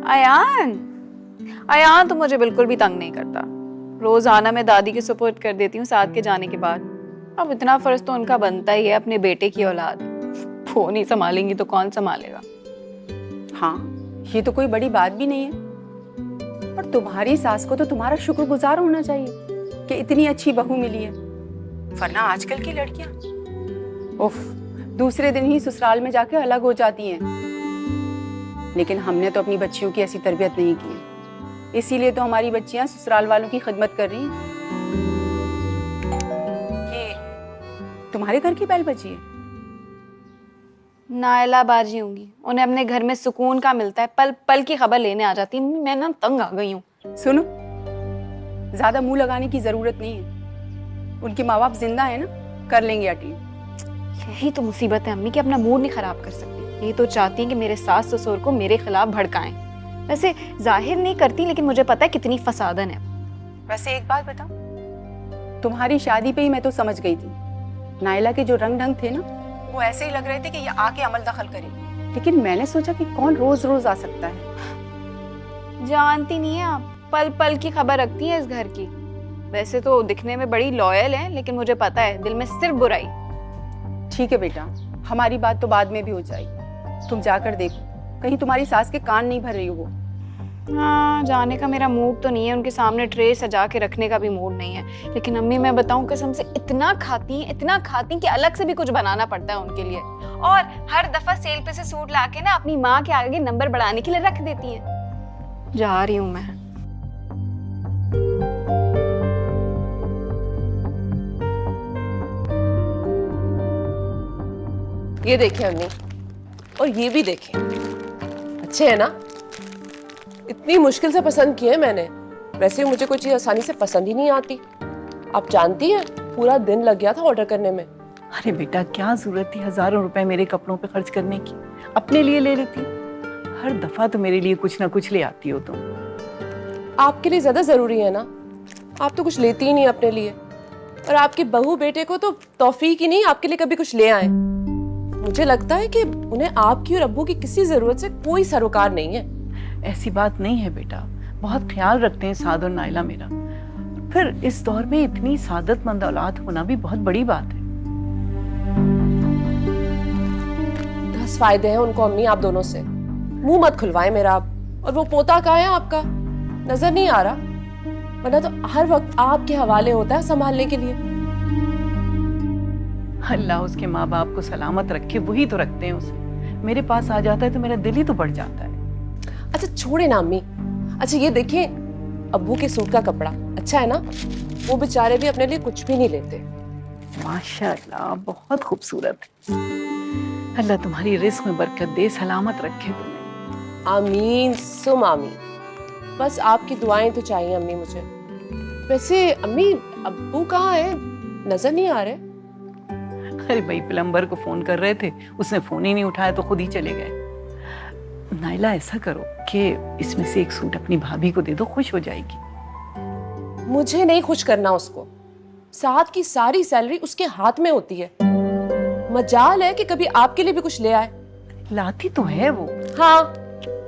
अयान अयान तो मुझे बिल्कुल भी तंग नहीं करता। रोजाना मैं दादी के सपोर्ट कर देती हूँ साथ के जाने के बाद। अब इतना फर्ज तो उनका बनता ही है, अपने बेटे की औलाद। वो नहीं संभालेंगी तो कौन संभालेगा। हाँ, ये तो कोई बड़ी बात भी नहीं है, पर तुम्हारी सास को तो तुम्हारा शुक्रगुजार होना चाहिए कि इतनी अच्छी बहू मिली है। वरना आजकल की लड़कियां उफ, दूसरे दिन ही ससुराल में जाके अलग हो जाती हैं। लेकिन हमने तो अपनी बच्चियों की ऐसी तरबियत नहीं की है, इसीलिए तो हमारी बच्चियां ससुराल वालों की खिदमत कर रही हैं। ये तुम्हारे घर की बैल बची है? नायला बाजी होंगी, उन्हें अपने घर में सुकून का मिलता है, पल पल की खबर लेने आ जाती है। मैं ना तंग आ गई हूँ। सुनो, ज्यादा मुंह लगाने की जरूरत नहीं है। उनके माँ बाप जिंदा है ना, कर लेंगे अटेंड। यही तो मुसीबत है अम्मी कि अपना मूड नहीं खराब कर सकती। ये तो चाहती हैं कि मेरे सास ससुर को मेरे खिलाफ भड़काएं। वैसे जाहिर नहीं करती, लेकिन मुझे पता है कितनी फसादन है। वैसे एक बात बताओ, तुम्हारी शादी पे ही मैं तो समझ गई थी नायला के जो रंग ढंग थे ना, वो ऐसे ही लग रहे थे कि ये आके अमल दखल करेगी। लेकिन मैंने सोचा कि कौन रोज रोज आ सकता है। जानती नहीं है आप, पल पल की खबर रखती है इस घर की। वैसे तो दिखने में बड़ी लॉयल है, लेकिन मुझे पता है दिल में सिर्फ बुराई। ठीक है बेटा, हमारी बात तो बाद में भी हो जाएगी। तुम जाकर देखो, कहीं तुम्हारी सास के कान नहीं भर रही हो वो। हाँ, जाने का मेरा मूड तो नहीं है, उनके सामने ट्रे सजा के रखने का भी मूड नहीं है। लेकिन अम्मी मैं बताऊं कसम से, इतना खाती कि अलग से भी कुछ बनाना पड़ता है उनके लिए। और हर दफा सेल पे से सूट लाके ना अपनी माँ के आगे नंबर बढ़ाने के लिए रख देती हैं। जा रही हूँ मैं। ये देखिए अम्मी, और ये भी देखिए, अच्छे है ना? इतनी मुश्किल से पसंद किए मैंने। वैसे मुझे कोई चीज आसानी से पसंद ही नहीं आती। आप जानती हैं, पूरा दिन लग गया था ऑर्डर करने में। अरे बेटा, क्या जरूरत थी हजारों रुपए मेरे कपड़ों पे खर्च करने की? अपने लिए ले लेती। हर दफा तो मेरे लिए कुछ ना कुछ ले आती हो तुम। आपके लिए ज्यादा जरूरी है ना, आप तो कुछ लेती ही नहीं अपने लिए। और आपके बहू बेटे को तो तौफीक ही नहीं आपके लिए कभी कुछ ले आए। मुझे लगता है कि उन्हें आपकी और अब्बू की किसी जरूरत से कोई सरोकार नहीं है। ऐसी बात नहीं है बेटा, बहुत ख्याल रखते हैं साद और नायला मेरा। फिर इस दौर में इतनी सादतमंद औलाद होना भी बहुत बड़ी बात है। 10 फायदे हैं उनको अम्मी आप दोनों से। मुंह मत खुलवाएं मेरा आप। और वो पोता कहाँ है आपका? नजर नहीं आ रहा, वरना तो हर वक्त आपके हवाले होता है संभालने के लिए। अल्लाह उसके माँ बाप को सलामत रखे, वही तो रखते हैं उसे। मेरे पास आ जाता है तो मेरा दिल ही तो बढ़ जाता है। अच्छा छोड़े ना अम्मी। अच्छा ये देखिए, अब्बू के सूट का कपड़ा अच्छा है ना? वो बेचारे भी अपने लिए कुछ भी नहीं लेते। माशाअल्लाह, बहुत खूबसूरत है। अल्लाह तुम्हारी रिस्क में बरकत दे, सलामत रखे तुम्हें। आमीन सुम आमीन। बस आपकी दुआएं तो चाहिए अम्मी मुझे। वैसे अम्मी, अब्बू कहाँ है? नजर नहीं आ रहे। अरे भाई, प्लम्बर को फोन कर रहे थे, उसने फोन ही नहीं उठाया तो खुद ही चले गए। नायला, ऐसा करो कि इसमें से एक सूट अपनी भाभी को दे दो, खुश हो जाएगी। मुझे नहीं खुश करना उसको। साथ की सारी सैलरी उसके हाथ में होती है। मजाल है कि कभी आपके लिए भी कुछ ले आए। लाती तो है वो। हाँ,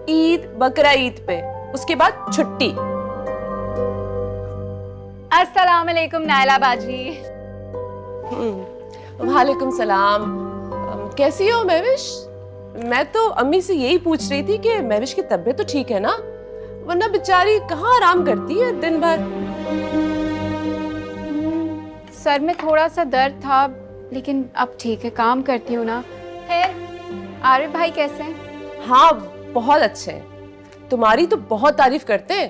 ईद बकरा ईद पे, उसके बाद छुट्टी। अस्सलाम वालेकुम नायला बाजी। वालेकुम सलाम। कैसी हो महविश? मैं तो अम्मी से यही पूछ रही थी कि महविश की तबीयत तो ठीक है ना? वरना बेचारी कहाँ आराम करती है दिन भर। सर में थोड़ा सा दर्द था, लेकिन अब ठीक है, काम करती हूँ ना। खैर, आरिफ भाई कैसे हैं? हाँ, बहुत अच्छे हैं। तुम्हारी तो बहुत तारीफ करते हैं।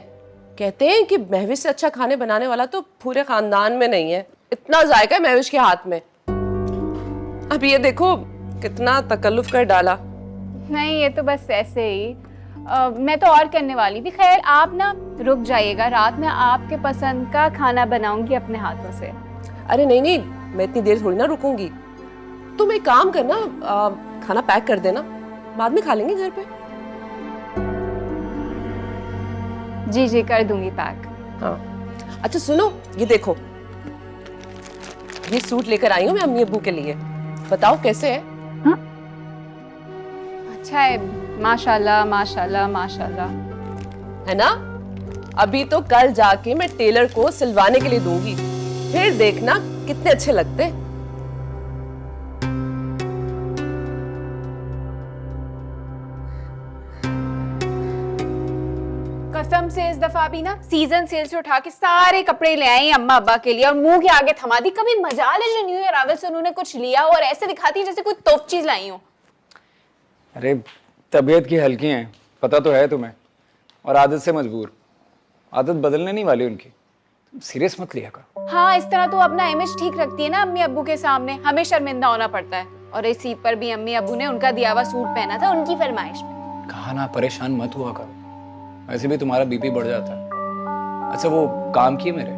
कहते हैं कि महविश से अच्छा खाने बनाने वाला तो पूरे खानदान में नहीं है। इतना जायका है महविश के हाथ में। अब ये देखो कितना तकल्लुफ कर डाला। नहीं, ये तो बस ऐसे ही। मैं तो और करने वाली थी। खैर, आप ना रुक जाइएगा, रात में आपके पसंद का खाना बनाऊंगी अपने हाथों से। अरे नहीं नहीं, मैं इतनी देर थोड़ी ना रुकूंगी। तुम एक काम करना, खाना पैक कर देना, बाद में खा लेंगे घर पे। जी जी, कर दूंगी पैक। हाँ, अच्छा सुनो, ये देखो, ये सूट लेकर आई हूँ मैं अम्मी अब्बू के लिए। बताओ कैसे है? हाँ? अच्छा है, माशाल्लाह माशाल्लाह माशाल्लाह। है ना? अभी तो कल जाके मैं टेलर को सिलवाने के लिए दूंगी, फिर देखना कितने अच्छे लगते। कसम से इस दफा भी ना सीजन सेल से उठा के सारे कपड़े ले आई अम्मा अब्बा के लिए और मुंह के आगे थमा दी। कभी मजाल है जो न्यू ईयर आवे से उन्होंने कुछ लिया और ऐसे दिखाती है जैसे कोई तोप चीज लाई हो। अरे तबीयत की हल्की हैं, पता तो है तुम्हें, और आदत से मजबूर। आदत बदलने नहीं वाली उनकी, तुम सीरियस मत लिया करो। हाँ, इस तरह तो अपना इमेज ठीक रखती है ना अम्मी अब्बू के सामने, हमें शर्मिंदा होना पड़ता है। और इस ईद पर भी अम्मी अब्बू ने उनका दिया हुआ सूट पहना था उनकी फरमाइश में। कहा ना परेशान मत हुआ करो, वैसे भी तुम्हारा बीपी बढ़ जाता है। अच्छा वो काम किए मेरे?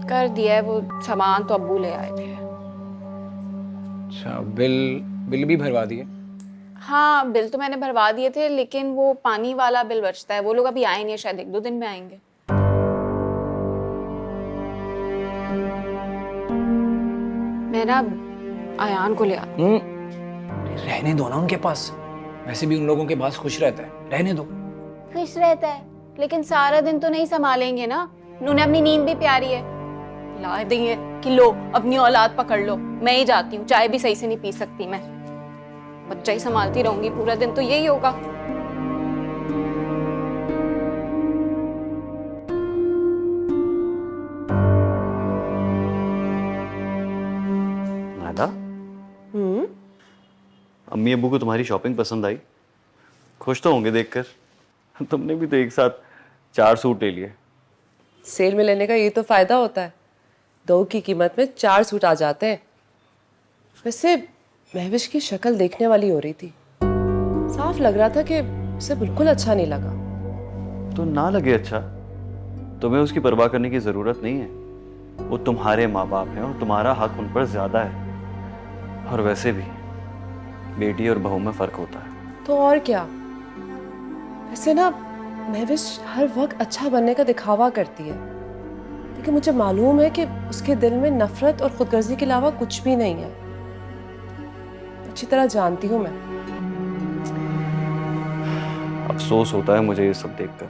कर दिया है, वो सामान तो अब्बू ले आए थे। अच्छा बिल भी भरवा दिए? हाँ, बिल तो मैंने भरवा दिए थे, लेकिन वो पानी वाला बिल बचता है। वो लोग अभी आए नहीं है, शायद 1-2 दिन में आएंगे। मैं ना आयान को ले आती। रहने दो ना उनके पास, वैसे भी उन लोगों के पास खुश रहता है, रहने दो। खुश रहता है, लेकिन सारा दिन तो नहीं संभालेंगे ना। उन्हें अपनी नींद भी प्यारी है। ला देंगे कि लो अपनी औलाद पकड़ लो, मैं ही जाती हूँ, चाय भी सही से नहीं पी सकती मैं, बच्चा ही संभालती रहूंगी पूरा दिन, तो यही होगा। नायला, अम्मी अब्बू को तुम्हारी शॉपिंग पसंद आई? खुश तो होंगे देखकर। तुमने भी तो एक साथ 4 सूट ले लिए। सेल में लेने का ये तो फायदा होता है, 2 की कीमत में 4 सूट आ जाते हैं। वैसे महविश की शक्ल देखने वाली हो रही थी, साफ लग रहा था कि उसे बिल्कुल अच्छा नहीं लगा। तो ना लगे अच्छा, तुम्हें उसकी परवाह करने की जरूरत नहीं है। वो तुम्हारे माँ बाप हैं और तुम्हारा हक उन पर ज्यादा है। और वैसे भी बेटी और बहू में फर्क होता है। तो और क्या। वैसे ना महविश हर वक्त अच्छा बनने का दिखावा करती है, लेकिन मुझे मालूम है कि उसके दिल में नफरत और खुदगर्जी के अलावा कुछ भी नहीं है। अच्छी तरह जानती हूँ मैं। अफसोस होता है मुझे ये सब देखकर।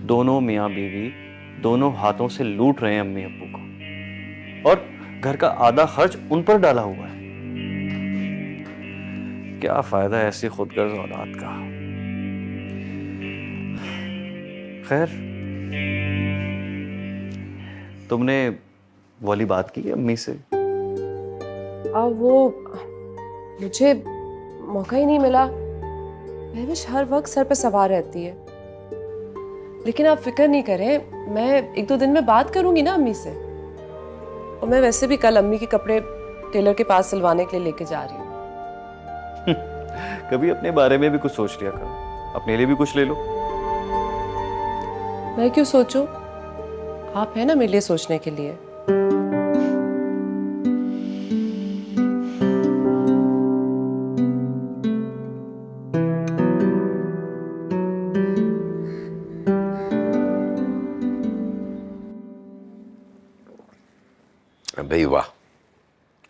दोनों मियाँ बीवी दोनों हाथों से लूट रहे हैं अम्मी अब्बू को, और घर का आधा खर्च उन पर डाला हुआ है। क्या फायदा है ऐसी खुदगर्ज औलाद का। खैर, तुमने वाली बात की है अम्मी से? अब वो मुझे मौका ही नहीं मिला। महविश हर वक्त सर पे सवार रहती है, लेकिन आप फिक्र नहीं करें, मैं 1-2 दिन में बात करूंगी ना अम्मी से। और मैं वैसे भी कल अम्मी के कपड़े टेलर के पास सिलवाने के लिए लेके जा रही हूँ। कभी अपने बारे में भी कुछ सोच लिया करो, अपने लिए भी कुछ ले लो। मैं क्यों सोचूं? आप है ना मेरे लिए सोचने के लिए। भाई वाह,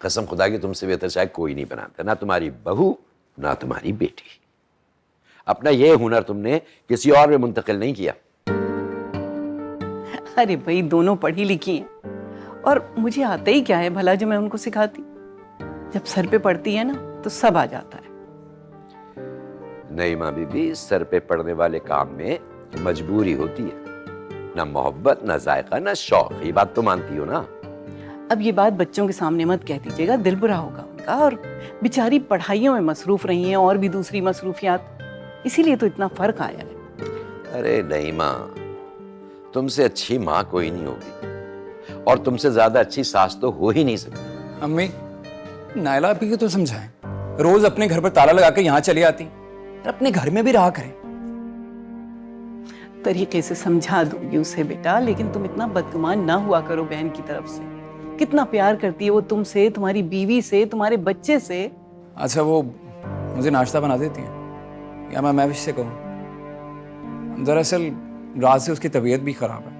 कसम खुदा की तुमसे बेहतर शायद कोई नहीं बनाता, ना तुम्हारी बहू ना तुम्हारी बेटी। अपना ये हुनर तुमने किसी और में मुंतकिल नहीं किया। अरे भाई, दोनों पढ़ी लिखी हैं और मुझे आता ही क्या है भला जो मैं उनको सिखाती। जब सर पे पड़ती है ना तो सब आ जाता है। नहीं माँ बीबी, सर पे पड़ने वाले काम में मजबूरी होती है, ना मोहब्बत ना जायका ना शौक। ये बात तो मानती हो ना? अब ये बात बच्चों के सामने मत कह दीजिएगा, दिल बुरा होगा उनका। और बेचारी पढ़ाइयों में मसरूफ रही हैं और भी दूसरी मसरूफियात, इसीलिए तो इतना फर्क आया है। अरे नहीं माँ, तुमसे अच्छी माँ कोई नहीं होगी, और तुमसे ज्यादा अच्छी सास तो हो ही नहीं सकती। अम्मी, नायला आपी को तो समझाएं, रोज अपने घर पर ताला लगा के यहाँ चली आती, और अपने घर में भी रहा करें। तरीके से समझा दूंगी उसे बेटा, लेकिन तुम इतना बदगुमान ना हुआ करो बहन की तरफ से। कितना प्यार करती है वो तुमसे, तुम्हारी बीवी से, तुम्हारे बच्चे से। अच्छा वो मुझे नाश्ता बना देती हैं, या मैं महविश से कहूँ? दरअसल रात से उसकी तबीयत भी खराब है।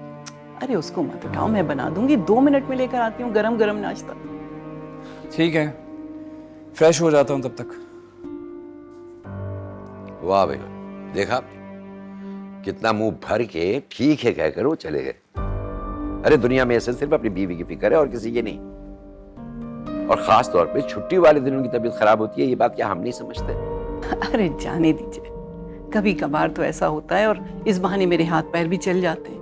अरे उसको मत उठाओ, मैं बना दूंगी, 2 मिनट में लेकर आती हूँ गरम गरम नाश्ता। ठीक है, फ्रेश हो जाता हूँ तब तक। वाह बेटा, देखा कितना मुंह भर के ठीक है कहकर वो चले गए। अरे दुनिया में ऐसे सिर्फ अपनी बीवी की फिक्र है और किसी की नहीं। और खास तौर पे छुट्टी वाले दिन उनकी तबीयत खराब होती है, ये बात क्या हम नहीं समझते? अरे जाने दीजिए, कभी कभार तो ऐसा होता है और इस बहाने मेरे हाथ पैर भी चल जाते हैं।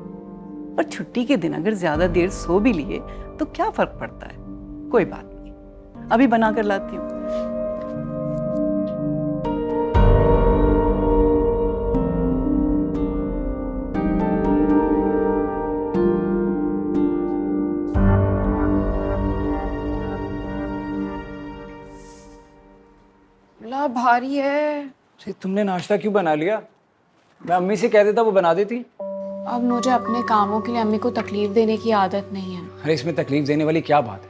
और छुट्टी के दिन अगर ज्यादा देर सो भी लिए तो क्या फर्क पड़ता है? कोई बात नहीं, अभी बना कर लाती हूँ। ला भारी है। अरे तुमने नाश्ता क्यों बना लिया? मैं अम्मी से कह देता, वो बना देती। अब मुझे अपने कामों के लिए अम्मी को तकलीफ देने की आदत नहीं है। अरे इसमें तकलीफ देने वाली क्या बात है?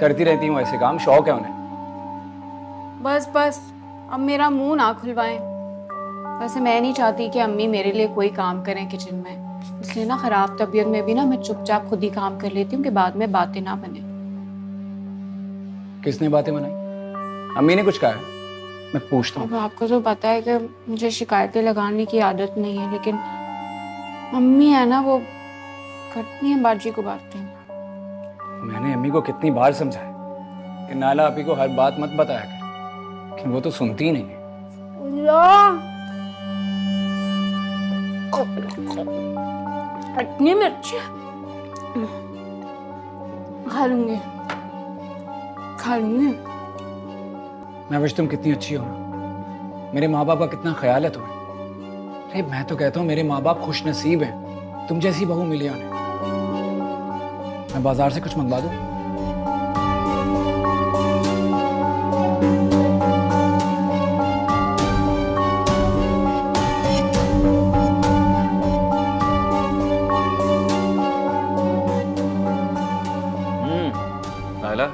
करती रहती हूँ ऐसे काम, शौक है उन्हें। बस बस, अब मेरा मुंह ना खुलवाएं। वैसे मैं नहीं चाहती कि अम्मी मेरे लिए कोई काम करें किचन में, इसलिए ना खराब तबीयत में भी ना मैं चुपचाप खुद ही काम कर लेती हूँ कि बाद में बातें ना बने। किसने बातें बनाई? अम्मी ने कुछ कहा है? मैं पूछता हूँ। अब आपको तो पता है कि मुझे शिकायतें लगाने की आदत नहीं है, लेकिन अम्मी है ना, वो करती हैं बाजी को बातें। मैंने अम्मी को कितनी बार समझाया कि नाला आपी को हर बात मत बताया कर, लेकिन वो तो सुनती ही नहीं है। इतनी मिर्ची खा लूंगी, खा लूंगी। मैं विश तुम कितनी अच्छी हो ना, मेरे माँ बाप का कितना ख्याल है तुम्हें। अरे मैं तो कहता हूँ मेरे माँ बाप खुश नसीब हैं, तुम जैसी बहू मिली है उन्हें। मैं बाजार से कुछ मंगवा दूँ? नायला,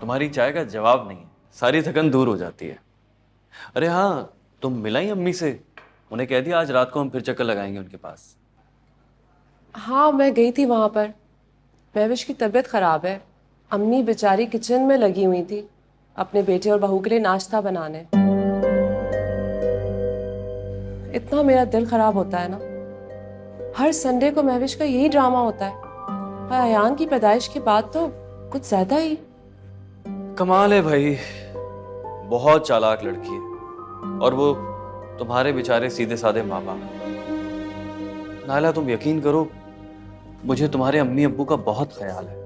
तुम्हारी चाय का जवाब नहीं है, सारी थकन दूर हो जाती है। अरे हाँ, तुम मिलाई अम्मी से? उन्हें कह दिया आज रात को हम फिर चक्कर लगाएंगे उनके पास। हाँ, मैं गई थी वहां पर। महविश की तबीयत खराब है। अम्मी बेचारी किचन में लगी हुई थी अपने बेटे और बहू के लिए नाश्ता बनाने। इतना मेरा दिल खराब होता है ना। हर संडे को महविश का यही ड्रामा होता है। और अयान की पैदाइश के बाद तो कुछ ज्यादा ही। कमाल है भाई, बहुत चालाक लड़की है। और वो तुम्हारे बेचारे सीधे साधे माँ बाप। नायला, तुम यकीन करो, मुझे तुम्हारे अम्मी अब्बू का बहुत ख्याल है।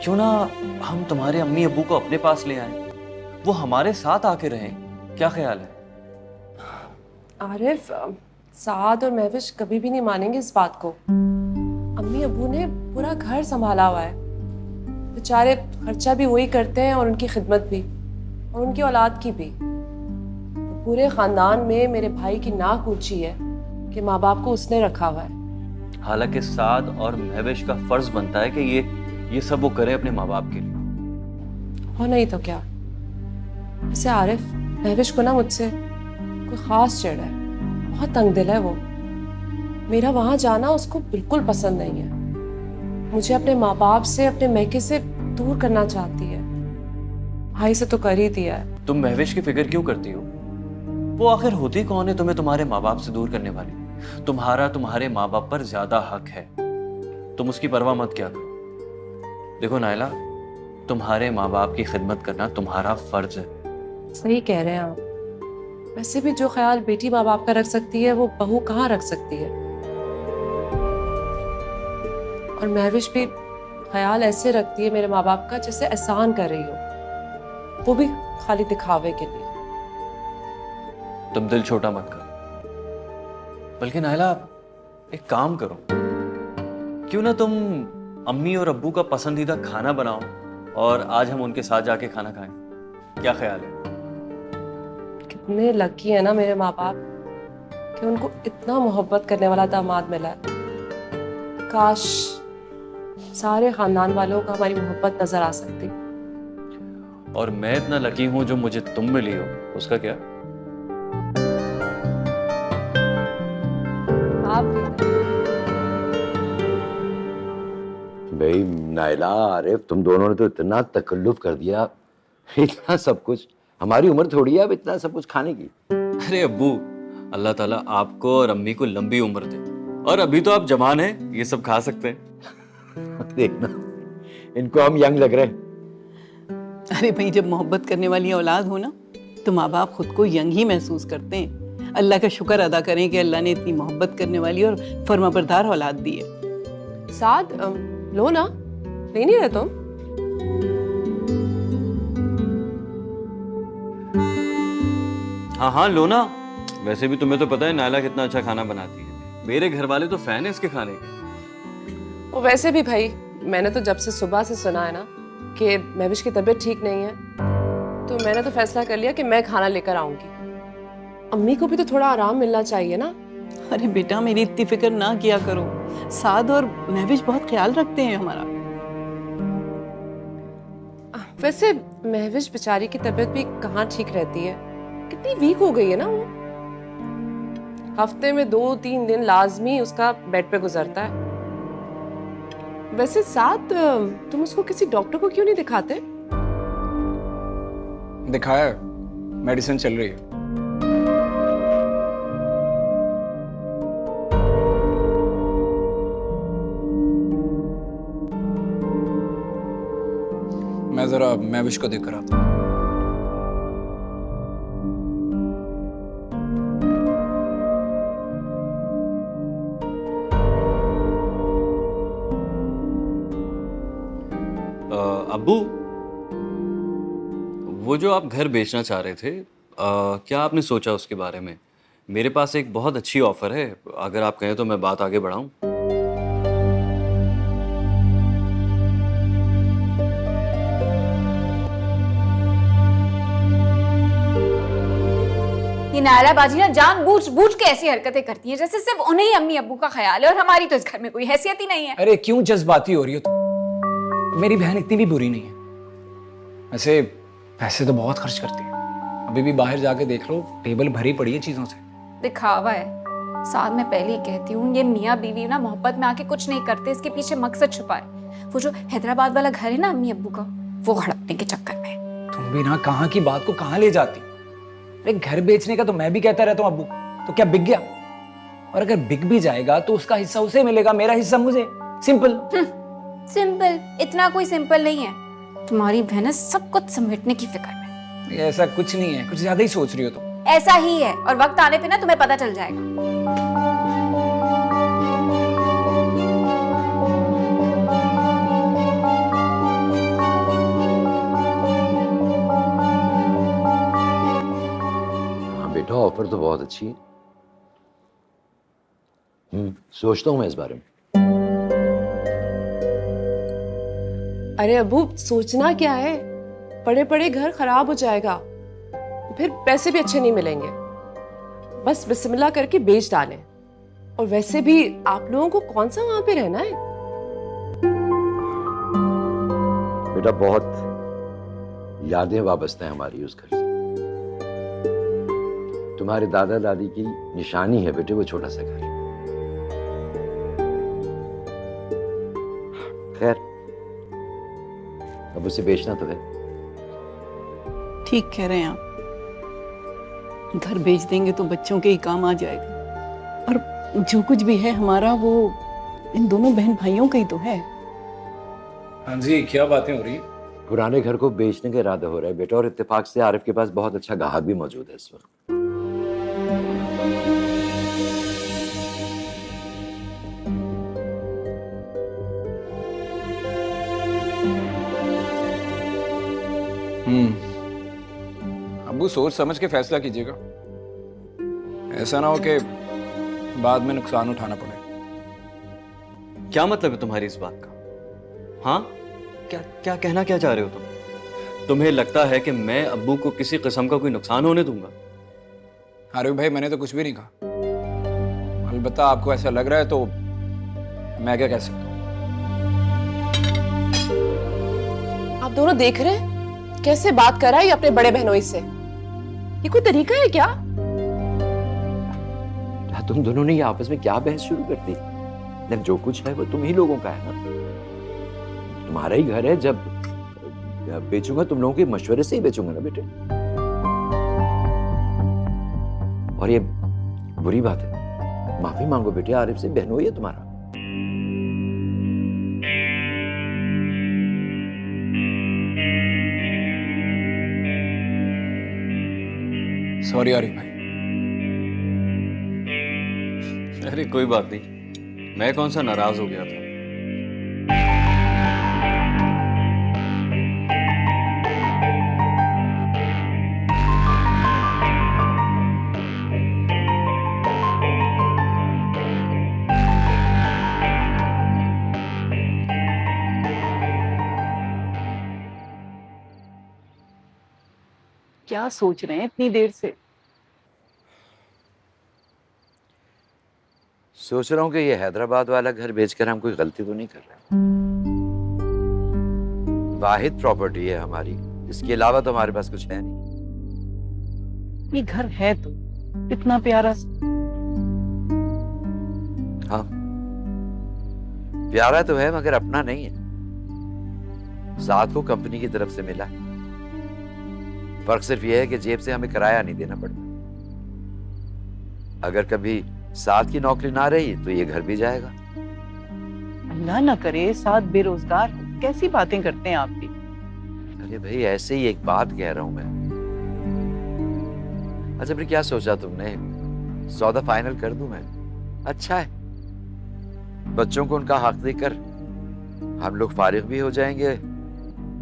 क्यों ना हम तुम्हारे अम्मी अब्बू को अपने पास ले आए, वो हमारे साथ आके रहें। क्या ख्याल है? आरिफ, साद और महविश कभी भी नहीं मानेंगे इस बात को। अम्मी अब्बू ने पूरा घर संभाला हुआ है। बेचारे खर्चा भी वही करते हैं और उनकी खिदमत भी, और उनकी औलाद की भी। पूरे खानदान में मेरे भाई की नाक ऊंची है कि माँ बाप को उसने रखा हुआ है। हालांकि साद और महविश का फर्ज बनता है कि ये सब वो करे अपने माँ बाप के लिए। और नहीं तो क्या। वैसे आरिफ, महविश को ना मुझसे कोई खास चिढ़ है, बहुत तंग दिल है वो। मेरा वहां जाना उसको बिल्कुल पसंद नहीं है। मुझे अपने माँ बाप से, अपने मैके से दूर करना चाहती है। भाई से तो कर ही दिया है। तुम महविश की फिक्र क्यों करती हो? वो आखिर होती कौन है तुम्हें तुम्हारे माँ बाप से दूर करने वाली? तुम्हारा तुम्हारे माँ बाप पर ज्यादा हक है, तुम उसकी परवाह मत क्या करो। देखो नायला, तुम्हारे माँ बाप की खिदमत करना तुम्हारा फर्ज है। सही कह रहे हैं आप। वैसे भी जो ख्याल बेटी माँ बाप का रख सकती है वो बहू कहाँ रख सकती है। और महविश भी ख्याल ऐसे रखती है मेरे माँ बाप का जैसे एहसान कर रही हो, वो भी खाली दिखावे के लिए। तुम दिल छोटा मत करो। बल्कि नायला, एक काम करो, क्यों ना तुम अम्मी और अब्बू का पसंदीदा खाना बनाओ और आज हम उनके साथ जाके खाना खाएं। क्या ख्याल है? कितने लकी है ना मेरे माँ बाप कि उनको इतना मोहब्बत करने वाला दामाद मिला है। काश सारे खानदान वालों को हमारी मोहब्बत नजर आ सकती। और मैं इतना लकी हूं जो मुझे तुम मिली हो, उसका क्या? आप भी भाई नायला, आरिफ, तुम दोनों ने तो इतना तकल्लुफ कर दिया, इतना सब कुछ। हमारी उम्र थोड़ी है अब इतना सब कुछ खाने की। अरे अब्बू, अल्लाह ताला आपको और अम्मी को लंबी उम्र दे। और अभी तो आप जवान हैं, ये सब खा सकते हैं। देखना, इनको हम यंग लग रहे हैं। अरे भाई, जब मोहब्बत करने वाली औलाद हो ना, तो माँ बाप खुद को यंग ही महसूस करते हैं। अल्लाह का शुक्र अदा करें कि अल्लाह ने इतनी मोहब्बत करने वाली और फर्माबरदार औलाद दी है। साथ लो ना, ले नहीं रहे तुम? हाँ हाँ लो ना। वैसे भी तुम्हें तो पता है नायला कितना अच्छा खाना बनाती है। मेरे घर वाले तो फैन है इसके खाने के। और वैसे भी भाई, मैंने तो जब से सुबह से सुना है ना कि महविश की तबीयत ठीक नहीं है, तो मैंने तो फैसला कर लिया कि मैं खाना लेकर आऊंगी। अम्मी को भी तो थोड़ा आराम मिलना चाहिए ना। अरे बेटा, मेरी इतनी फिक्र ना किया करो। साद और महविश बहुत ख्याल रखते हैं हमारा। वैसे महविश बेचारी की तबीयत भी कहाँ ठीक रहती है, कितनी वीक हो गई है ना वो। हफ्ते में 2-3 दिन लाजमी उसका बेड पे गुजरता है। वैसे साथ तुम उसको किसी डॉक्टर को क्यों नहीं दिखाते? दिखाया है, मेडिसिन चल रही है। मैं जरा महविश को देख कर आता हूँ। अब्बू, वो जो आप घर बेचना चाह रहे थे, क्या आपने सोचा उसके बारे में? मेरे पास एक बहुत अच्छी ऑफर है, अगर आप कहें तो मैं बात आगे बढ़ाऊं। ये नायरा बाजी ना जानबूझ के ऐसी हरकतें करती है जैसे सिर्फ उन्हें ही अम्मी अब्बू का ख्याल है और हमारी तो इस घर में कोई हैसियत ही नहीं है। अरे क्यों जज्बाती हो रही हो तुम? मेरी बहन इतनी भी बुरी नहीं है। वैसे पैसे तो बहुत खर्च करती है। अभी भी बाहर जाके देख लो, टेबल भरी पड़ी है चीजों से। दिखावा है। साथ में पहले ही कहती हूँ, ये मियाँ बीवी ना मोहब्बत में आके कुछ नहीं करते, इसके पीछे मकसद छुपा है। वो जो हैदराबाद वाला घर है ना अम्मी अब्बू का, वो हड़पने के चक्कर में। तुम भी ना कहाँ की बात को कहाँ ले जाती। अरे घर बेचने का तो मैं भी कहता रहता हूँ अब्बू, तो क्या बिक गया? और अगर बिक भी जाएगा तो उसका हिस्सा उसे मिलेगा, मेरा हिस्सा मुझे। सिंपल। सिंपल? इतना कोई सिंपल नहीं है। तुम्हारी बहन सब कुछ समेटने की फिक्र में। ऐसा कुछ नहीं है, कुछ ज्यादा ही सोच रही हो तुम। ऐसा ही है, और वक्त आने पे ना तुम्हें पता चल जाएगा। हाँ बेटा, ऑफर तो बहुत अच्छी है। सोचता हूँ मैं इस बारे में। अरे अबू, सोचना क्या है, पड़े पड़े घर खराब हो जाएगा, फिर पैसे भी अच्छे नहीं मिलेंगे। बस बिस्मिल्लाह करके बेच डालें। और वैसे भी आप लोगों को कौन सा वहां पे रहना है? बेटा बहुत यादें वाबस्ता है हमारी उस घर से। तुम्हारे दादा दादी की निशानी है बेटे वो छोटा सा घर। खैर, अब उसे बेचना तो है। ठीक कह रहे हैं आप। घर बेच देंगे तो बच्चों के ही काम आ जाएगा, और जो कुछ भी है हमारा वो इन दोनों बहन भाइयों का ही तो है। हाँ जी, क्या बातें हो रही है? पुराने घर को बेचने का इरादा हो रहा है बेटा, और इत्तेफाक से आरिफ के पास बहुत अच्छा गाहक भी मौजूद है इस वक्त। अब्बू, सोच समझ के फैसला कीजिएगा। ऐसा ना हो कि बाद में नुकसान उठाना पड़े। क्या मतलब है तुम्हारी इस बात का? हाँ, क्या क्या कहना क्या चाह रहे हो तुम? तुम्हें लगता है कि मैं अब्बू को किसी किस्म का कोई नुकसान होने दूंगा? आरिफ भाई, मैंने तो कुछ भी नहीं कहा। अलबत्ता आपको ऐसा लग रहा है तो मैं क्या कह सकता हूँ। आप दोनों देख रहे हैं कैसे बात कर रहा है ये अपने बड़े बहनोई से? ये कोई तरीका है क्या? तुम दोनों ने ये आपस में क्या बहस शुरू कर दी? जब जो कुछ है वो तुम ही लोगों का है ना, तुम्हारा ही घर है। जब बेचूंगा तुम लोगों के मशवरे से ही बेचूंगा ना बेटे। और ये बुरी बात है, माफी मांगो बेटे, आरिफ से बहनोई है तुम्हारा। सॉरी आरिफ भाई। अरे कोई बात नहीं, मैं कौन सा नाराज हो गया था। क्या सोच रहे हैं इतनी देर से? सोच रहा हूँ कि ये हैदराबाद वाला घर बेचकर हम कोई गलती तो नहीं कर रहे। वाहिद प्रॉपर्टी है हमारी, इसके अलावा तो हमारे पास कुछ है नहीं। ये घर है तो इतना प्यारा। हाँ प्यारा तो है, मगर अपना नहीं है। साथ को कंपनी की तरफ से मिला है। फर्क सिर्फ यह है कि जेब से हमें किराया नहीं देना पड़ता। अगर कभी साथ की नौकरी ना रही तो ये घर भी जाएगा। अल्लाह ना करे साथ बेरोजगार हो। कैसी बातें करते हैं आप भी। अरे भाई ऐसे ही एक बात कह रहा हूं मैं। अच्छा फिर क्या सोचा तुमने, सौदा फाइनल कर दूं मैं? अच्छा है, बच्चों को उनका हक देकर हम लोग फारिग भी हो जाएंगे।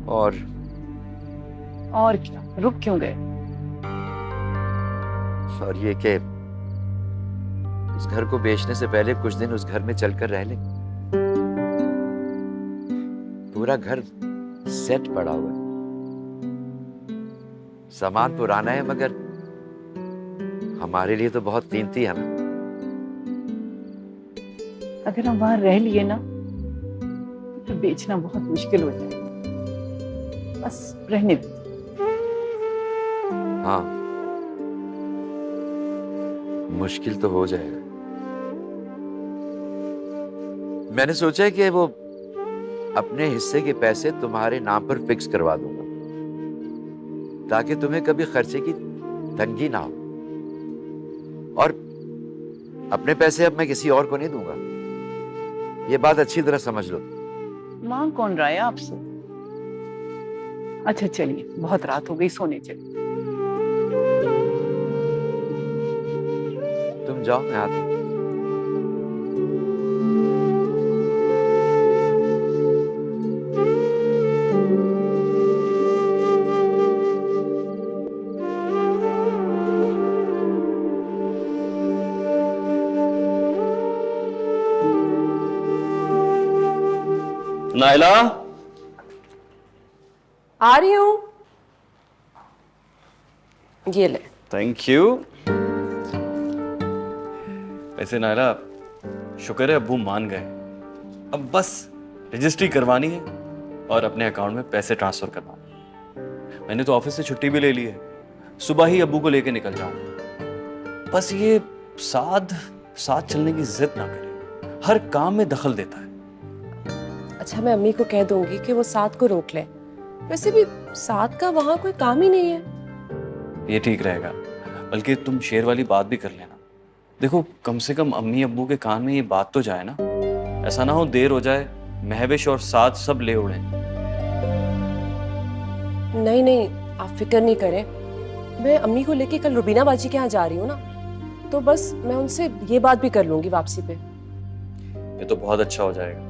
और क्या, रुक क्यों गए? और ये कि इस घर को बेचने से पहले कुछ दिन उस घर में चलकर रह लें। पूरा घर सेट पड़ा हुआ है, सामान पुराना है मगर हमारे लिए तो बहुत कीमती है ना। अगर हम वहां रह लिए ना तो बेचना बहुत मुश्किल हो जाएगा। बस रहने दो। हाँ मुश्किल तो हो जाएगा। मैंने सोचा है कि वो अपने हिस्से के पैसे तुम्हारे नाम पर फिक्स करवा दूंगा, ताकि तुम्हें कभी खर्चे की तंगी ना हो। और अपने पैसे अब मैं किसी और को नहीं दूंगा, ये बात अच्छी तरह समझ लो। मांग कौन रहा है आपसे? अच्छा चलिए, बहुत रात हो गई, सोने चलिए। तुम जाओ, मैं आता हूं। नाइला, आ रही हूं। ये ले। Thank you. वैसे नाइला, शुक्र है अब्बू मान गए। अब बस रजिस्ट्री करवानी है और अपने अकाउंट में पैसे ट्रांसफर करवाने। मैंने तो ऑफिस से छुट्टी भी ले ली है, सुबह ही अब्बू को लेके निकल जाऊंगा। बस ये साथ चलने की जिद ना करे, हर काम में दखल देता है। अच्छा मैं अम्मी को कह दूंगी कि वो साथ को रोक ले। वैसे भी साथ का वहां कोई काम ही नहीं है। ये ठीक रहेगा, बल्कि तुम शेर वाली बात भी कर लेना। देखो कम से कम अम्मी अब्बू के कान में ये बात तो जाए ना, ऐसा ना हो देर हो जाए, महविश और साथ सब ले उड़े। नहीं आप फिक्र नहीं करें। मैं अम्मी को लेके कल रुबीना बाजी के यहाँ जा रही हूँ ना, तो बस मैं उनसे ये बात भी कर लूंगी वापसी पे। ये तो बहुत अच्छा हो जाएगा।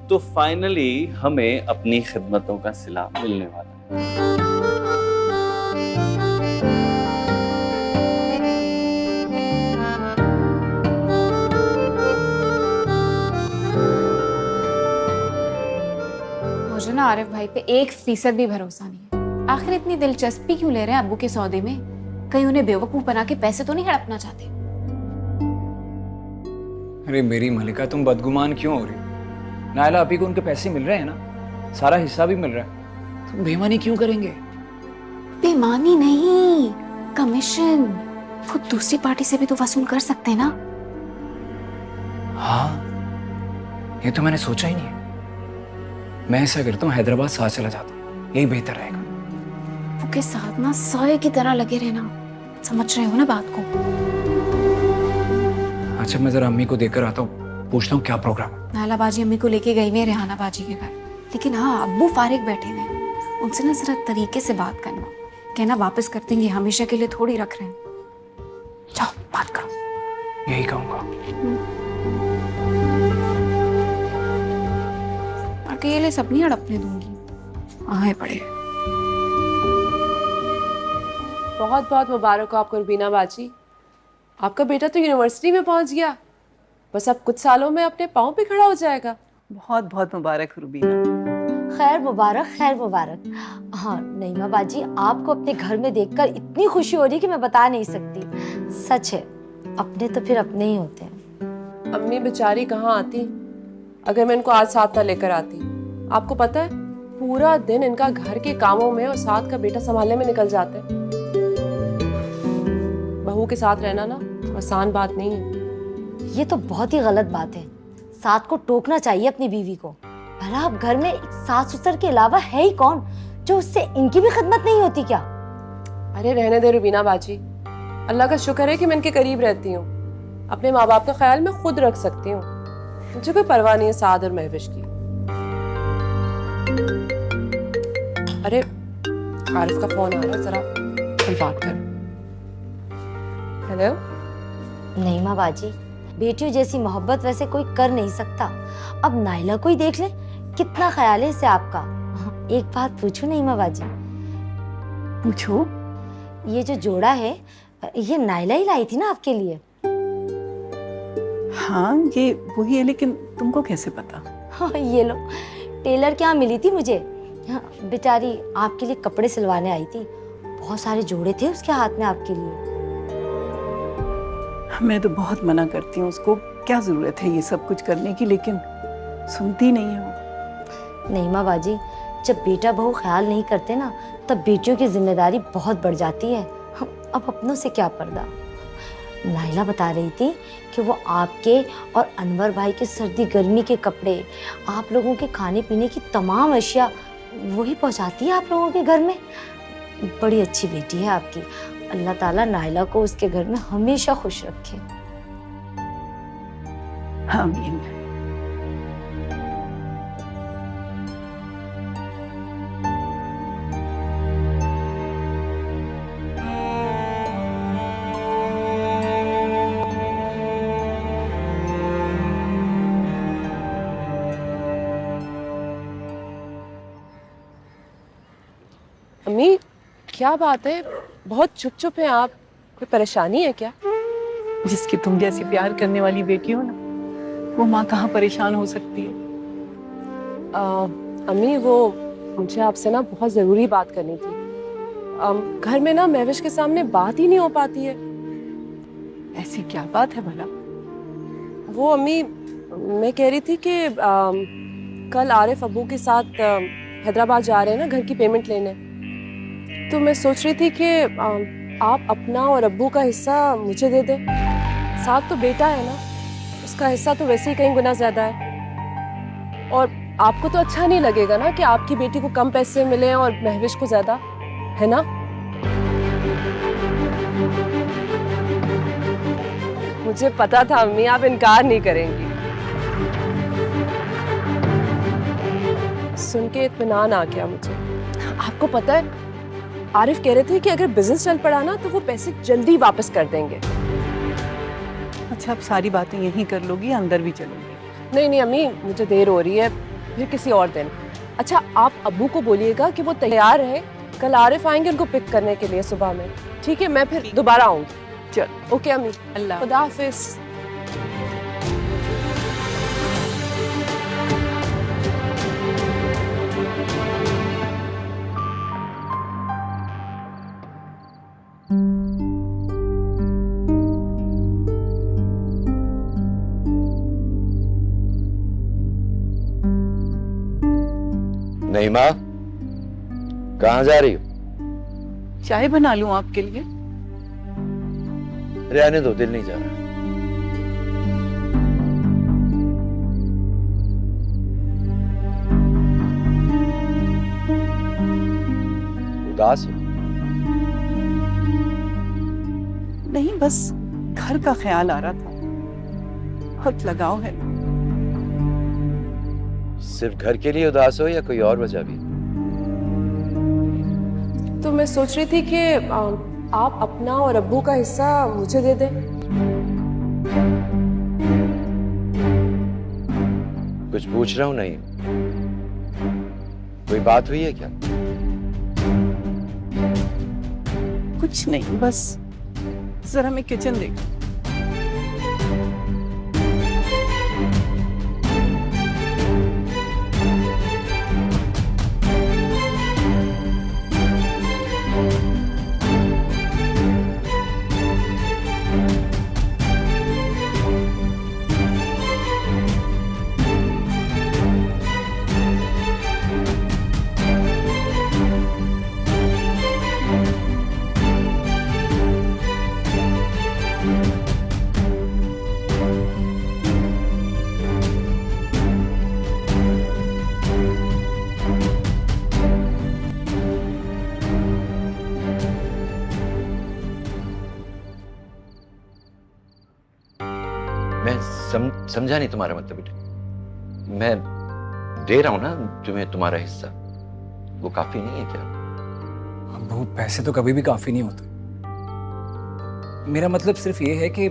तो फाइनली हमें अपनी खिदमतों का सिला मिलने वाला है। मुझे ना आरिफ भाई पे 1% भी भरोसा नहीं है। आखिर इतनी दिलचस्पी क्यों ले रहे हैं अब्बू के सौदे में? कहीं उन्हें बेवकूफ बना के पैसे तो नहीं हड़पना चाहते? अरे मेरी मलिका, तुम बदगुमान क्यों हो रही? नायला आपी को उनके पैसे मिल रहे हैं ना, सारा हिस्सा भी मिल रहा है। तुम बेईमानी क्यों करेंगे? बेईमानी नहीं, कमीशन। वो दूसरी पार्टी से भी तो वसूल कर सकते हैं ना। हाँ ये तो मैंने सोचा ही नहीं है। मैं ऐसा करता हूँ, हैदराबाद साथ चला जाता हूँ, यही बेहतर रहेगा। वो के साथ ना साये की तरह लगे रहना, समझ रहे हो ना बात को? अच्छा मैं जरा अम्मी को देखकर आता हूँ, पूछता हूँ क्या प्रोग्राम है। नाला बाजी अम्मी को लेके गई हुई है रेहाना बाजी के घर, लेकिन हाँ अब्बू फारिग बैठे हुए हैं, उनसे ना जरा तरीके से बात करना, कहना वापस कर देंगे, हमेशा के लिए थोड़ी रख रहे हैं। जाओ बात करो। यही कहूँगा। अकेले सब नहीं अड़पने दूंगी, आए पड़े। बहुत बहुत मुबारक हो आपको रुबीना बाजी, आपका बेटा तो यूनिवर्सिटी में पहुंच गया, बस अब कुछ सालों में अपने पाँव पे खड़ा हो जाएगा। बहुत बहुत मुबारक रुबीना। खैर मुबारक, खैर मुबारक। हाँ नईमा बाजी, आपको अपने घर में देखकर इतनी खुशी हो रही कि मैं बता नहीं सकती। सच है, अपने तो फिर अपने ही होते हैं। अम्मी बेचारी कहाँ आती अगर मैं इनको आज साथ ना लेकर आती। आपको पता है पूरा दिन इनका घर के कामों में और साथ का बेटा संभालने में निकल जाते हैं। बहू के साथ रहना ना आसान बात नहीं है। ये तो बहुत ही गलत बात है, साथ को टोकना चाहिए अपनी बीवी को। भला आप घर में एक सास ससुर के अलावा है ही कौन जो उससे इनकी भी खिदमत नहीं होती क्या? अरे रहने दे रुबीना बाजी, अल्लाह का शुक्र है कि मैं इनके करीब रहती हूँ। अपने माँ बाप का ख्याल मैं खुद रख सकती हूँ, मुझे कोई परवाह नहीं है साद और महविश की। अरे आरिफ का फोन आ रहा है, जरा हम बात कर। हेलो। नईमा बाजी, बेटियों जैसी मोहब्बत वैसे कोई कर नहीं सकता। अब नाइला को ही देख ले, कितना ख्याल है इसे आपका। एक बात पूछूं नईमा बाजी? पूछो। ये जो जोड़ा है ये नाइला ही लाई थी ना आपके लिए? हाँ ये वही है, लेकिन तुमको कैसे पता? हाँ ये लो, टेलर के यहाँ मिली थी मुझे। हाँ, बेचारी आपके लिए कपड़े सिलवाने आई थी, बहुत सारे जोड़े थे उसके हाथ में आपके लिए। मैं तो बहुत मना करती हूँ उसको, क्या जरूरत है ये सब कुछ करने की, लेकिन सुनती नहीं है वो। नईमा बाजी, जब बेटा बहू ख्याल नहीं करते ना तब बेटियों की जिम्मेदारी बहुत बढ़ जाती है। अब अपनों से क्या पर्दा। नाइला बता रही थी कि वो आपके और अनवर भाई के सर्दी गर्मी के कपड़े, आप लोगों के खाने पीने की तमाम अशिया वही पहुंचाती है आप लोगों के घर में। बड़ी अच्छी बेटी है आपकी, अल्लाह ताला नाइला को उसके घर में हमेशा खुश रखे। आमीन। अम्मी क्या बात है, बहुत चुप चुप हैं आप, कोई परेशानी है क्या? जिसकी तुम जैसी प्यार करने वाली बेटी हो ना, वो माँ कहाँ परेशान हो सकती है। अम्मी वो मुझे आपसे ना बहुत ज़रूरी बात करनी थी। घर में ना महविश के सामने बात ही नहीं हो पाती है। ऐसी क्या बात है भला? वो अम्मी मैं कह रही थी कि कल आरिफ अब्बू के साथ हैदराबाद जा रहे हैं ना घर की पेमेंट लेने, तो मैं सोच रही थी कि आप अपना और अब्बू का हिस्सा मुझे दे दें। साथ तो बेटा है ना, उसका हिस्सा तो वैसे ही कहीं गुना ज्यादा है, और आपको तो अच्छा नहीं लगेगा ना कि आपकी बेटी को कम पैसे मिले और महविश को ज्यादा, है ना? मुझे पता था अम्मी आप इनकार नहीं करेंगी। सुन के इत्मीनान आ गया मुझे। आपको पता है आरिफ कह रहे थे कि अगर बिजनेस चल पड़ा ना तो वो पैसे जल्दी वापस कर देंगे। अच्छा अब सारी बातें यहीं कर लोगी या अंदर भी चलोगी? नहीं नहीं अम्मी, मुझे देर हो रही है, फिर किसी और दिन। अच्छा आप अब्बू को बोलिएगा कि वो तैयार रहे, कल आरिफ आएंगे उनको पिक करने के लिए सुबह में। ठीक है, मैं फिर दोबारा आऊंगी। चल ओके अम्मी, अल्लाह खुदा हाफिज। नहीं माँ, कहाँ जा रही हो? चाय बना लूं आपके लिए? रहने दो, दिल नहीं जा रहा। उदास हो? नहीं, बस घर का ख्याल आ रहा था। बहुत लगाव है ना। सिर्फ घर के लिए उदास हो या कोई और वजह भी? तो मैं सोच रही थी कि आप अपना और अब्बू का हिस्सा मुझे दे दें। कुछ पूछ रहा हूं नहीं, कोई बात हुई है क्या? कुछ नहीं, बस जरा मैं किचन देख। मैं समझा नहीं तुम्हारा मतलब बेटा। मैं दे रहा हूं ना तुम्हें तुम्हारा हिस्सा, वो काफी नहीं है क्या? अब्बू पैसे तो कभी भी काफी नहीं होते। मेरा मतलब सिर्फ ये है कि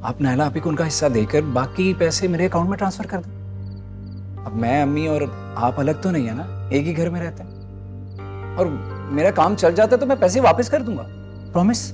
आप नायला आपी को उनका हिस्सा देकर बाकी पैसे मेरे अकाउंट में ट्रांसफर कर दें। अब मैं, अम्मी और आप अलग तो नहीं है ना, एक ही घर में रहते हैं। और मेरा काम चल जाता है तो मैं पैसे वापस कर दूंगा, प्रॉमिस।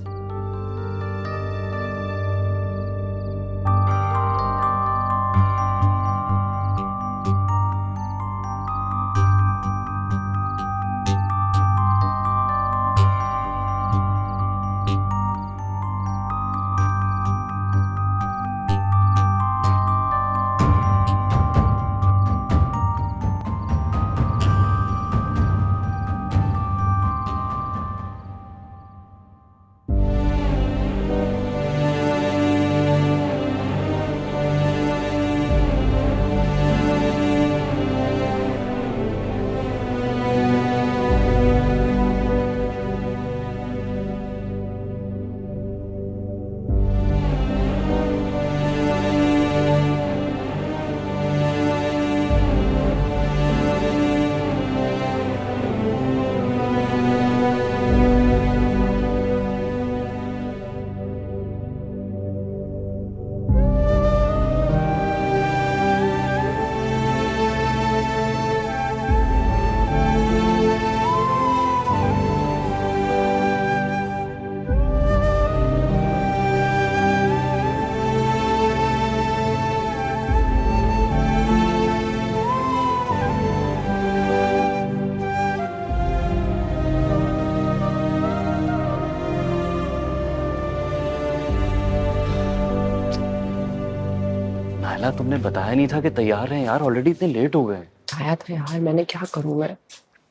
नायला, तुमने बताया नहीं था कि तैयार हैं यार, ऑलरेडी इतने लेट हो गए। आया था यार, मैंने क्या करूं मैं।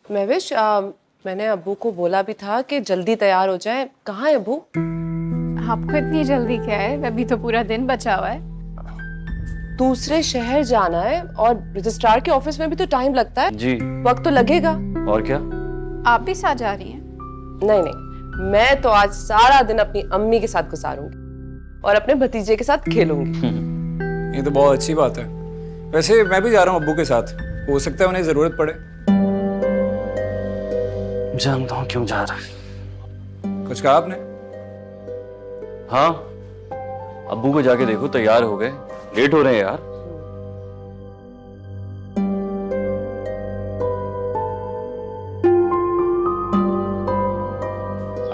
महविश, मैंने अब्बू को बोला भी था कि जल्दी तैयार हो जाए। कहाँ है अब्बू? आपको इतनी जल्दी क्या है, अभी तो पूरा दिन बचा हुआ है। दूसरे शहर जाना है और रजिस्ट्रार के ऑफिस में भी तो टाइम लगता है। जी। वक्त तो लगेगा। और क्या? आप भी साथ जा रही हैं? नहीं नहीं, मैं तो आज सारा दिन अपनी अम्मी के साथ गुजारूंगी और अपने भतीजे के साथ खेलूंगी। ये तो बहुत अच्छी बात है। वैसे मैं भी जा रहा हूँ अब्बू के साथ, हो सकता है उन्हें जरूरत पड़े। जानता हूँ क्यों जा रहा है। कुछ कहा आपने? हाँ, अब्बू को जाके देखो तैयार हो गए, लेट हो रहे हैं यार।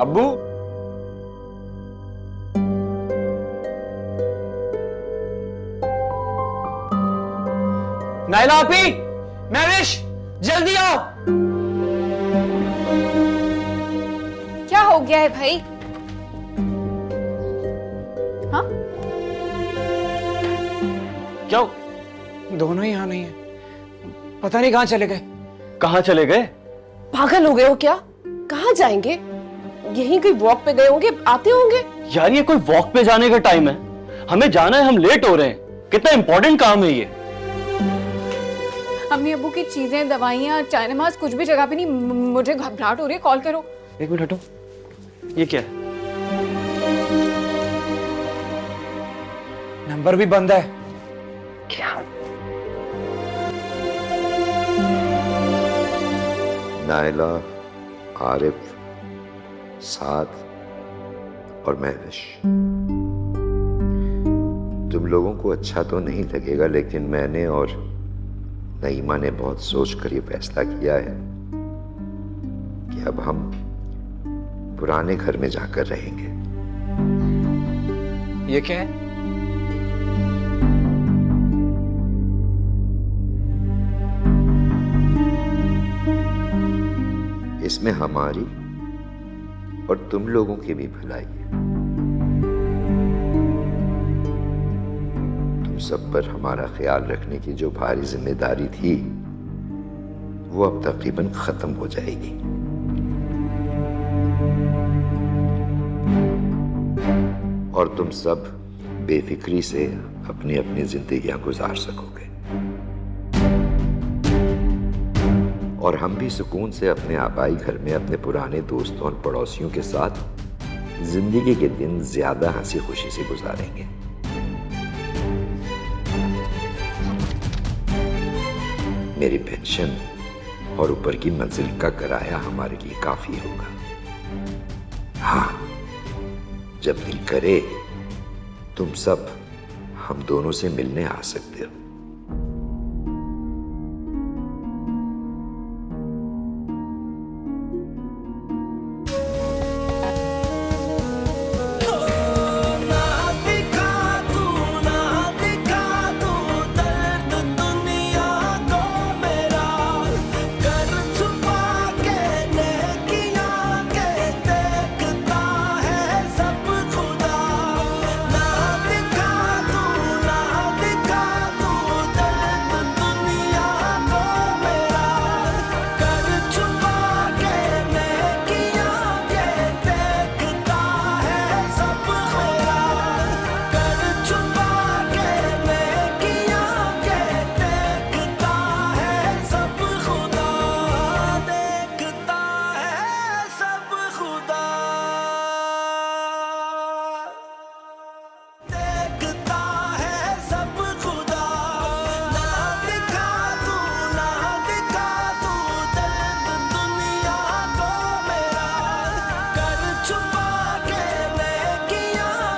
अब्बू, नायला आपी, महविश, जल्दी आओ। क्या हो गया है भाई? हाँ, क्या? दोनों ही यहाँ नहीं है, पता नहीं कहाँ चले गए। कहाँ चले गए? पागल हो गए हो क्या? कहाँ जाएंगे? यहीं कहीं वॉक पे गए होंगे, आते होंगे। यार ये कोई वॉक पे जाने का टाइम है? हमें जाना है, हम लेट हो रहे हैं। कितना इंपॉर्टेंट काम है ये। अम्मी अब्बू की चीजें, दवाइयाँ, चाय नमाज कुछ भी जगह पे नहीं। मुझे घबराहट हो रही है, कॉल करो। एक मिनट हटो, ये क्या है? नंबर भी बंद है। क्या? नायला, आरिफ, साद और महविश, तुम लोगों को अच्छा तो नहीं लगेगा, लेकिन मैंने और नईमा ने बहुत सोचकर ये फैसला किया है कि अब हम पुराने घर में जाकर रहेंगे। ये क्या है? इसमें हमारी और तुम लोगों की भी भलाई है। तुम सब पर हमारा ख्याल रखने की जो भारी जिम्मेदारी थी वो अब तकरीबन खत्म हो जाएगी। और तुम सब बेफिक्री से अपनी अपनी जिंदगियां गुजार सकोगे और हम भी सुकून से अपने आबाई घर में अपने पुराने दोस्तों और पड़ोसियों के साथ जिंदगी के दिन ज्यादा हंसी खुशी से गुजारेंगे। मेरी पेंशन और ऊपर की मंजिल का किराया हमारे लिए काफी होगा। हाँ, जब दिल करे तुम सब हम दोनों से मिलने आ सकते हो।